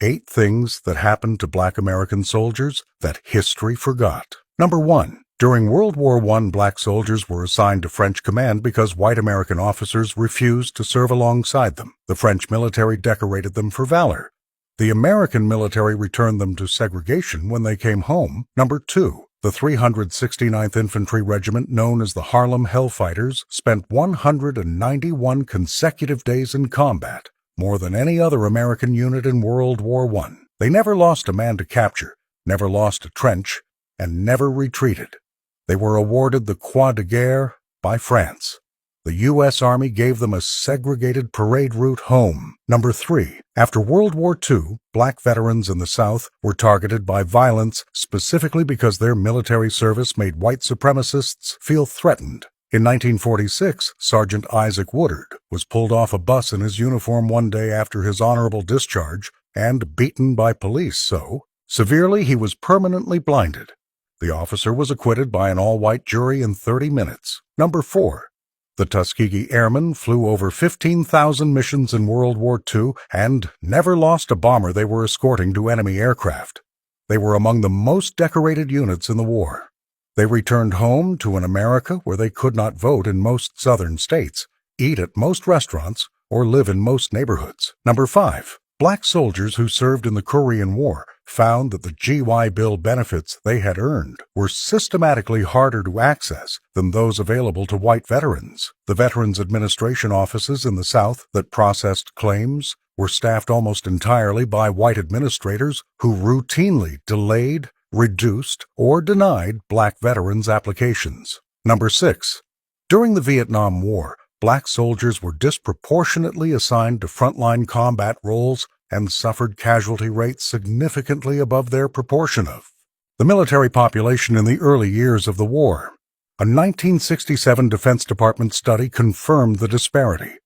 8 things that happened to Black American soldiers that history forgot. Number 1. During World War I, black soldiers were assigned to French command because white American officers refused to serve alongside them. The French military decorated them for valor. The American military returned them to segregation when they came home. Number 2. The 369th Infantry Regiment, known as the Harlem Hellfighters, spent 191 consecutive days in combat, more than any other American unit in World War I. They never lost a man to capture, never lost a trench, and never retreated. They were awarded the Croix de Guerre by France. The U.S. Army gave them a segregated parade route home. Number 3. After World War II, black veterans in the South were targeted by violence specifically because their military service made white supremacists feel threatened. In 1946, Sergeant Isaac Woodard was pulled off a bus in his uniform one day after his honorable discharge and beaten by police so severely he was permanently blinded. The officer was acquitted by an all-white jury in 30 minutes. Number 4. The Tuskegee Airmen flew over 15,000 missions in World War II and never lost a bomber they were escorting to enemy aircraft. They were among the most decorated units in the war. They returned home to an America where they could not vote in most southern states, eat at most restaurants, or live in most neighborhoods. Number 5. Black soldiers who served in the Korean War found that the GY Bill benefits they had earned were systematically harder to access than those available to white veterans. The Veterans Administration offices in the South that processed claims were staffed almost entirely by white administrators who routinely delayed, reduced, or denied black veterans' applications. Number 6. During the Vietnam War, black soldiers were disproportionately assigned to frontline combat roles and suffered casualty rates significantly above their proportion of the military population in the early years of the war. A 1967 Defense Department study confirmed the disparity.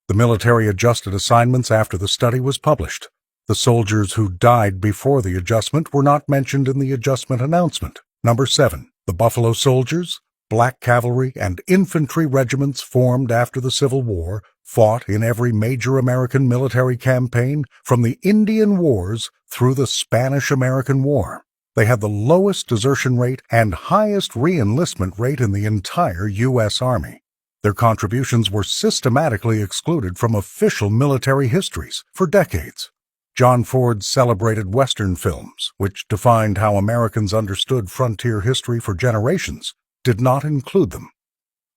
The military adjusted assignments after the study was published. The soldiers who died before the adjustment were not mentioned in the adjustment announcement. Number 7. The Buffalo Soldiers, black cavalry, and infantry regiments formed after the Civil War fought in every major American military campaign from the Indian Wars through the Spanish-American War. They had the lowest desertion rate and highest re-enlistment rate in the entire U.S. Army. Their contributions were systematically excluded from official military histories for decades. John Ford's celebrated Western films, which defined how Americans understood frontier history for generations, did not include them.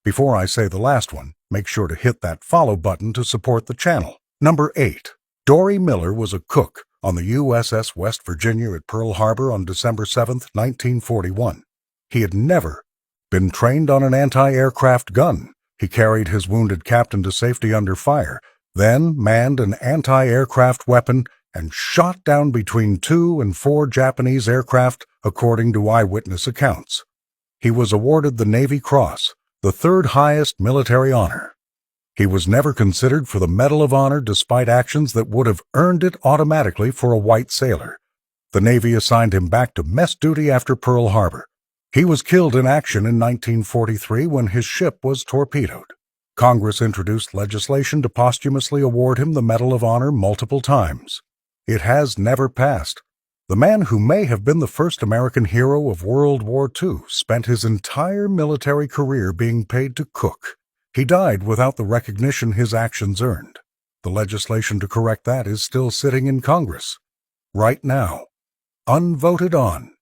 Before I say the last one, make sure to hit that follow button to support the channel. Number 8. Dory Miller was a cook on the USS West Virginia at Pearl Harbor on December 7, 1941. He had never been trained on an anti-aircraft gun. He carried his wounded captain to safety under fire, then manned an anti-aircraft weapon and shot down between 2 and 4 Japanese aircraft, according to eyewitness accounts. He was awarded the Navy Cross, the third highest military honor. He was never considered for the Medal of Honor despite actions that would have earned it automatically for a white sailor. The Navy assigned him back to mess duty after Pearl Harbor. He was killed in action in 1943 when his ship was torpedoed. Congress introduced legislation to posthumously award him the Medal of Honor multiple times. It has never passed. The man who may have been the first American hero of World War II spent his entire military career being paid to cook. He died without the recognition his actions earned. The legislation to correct that is still sitting in Congress right now, unvoted on.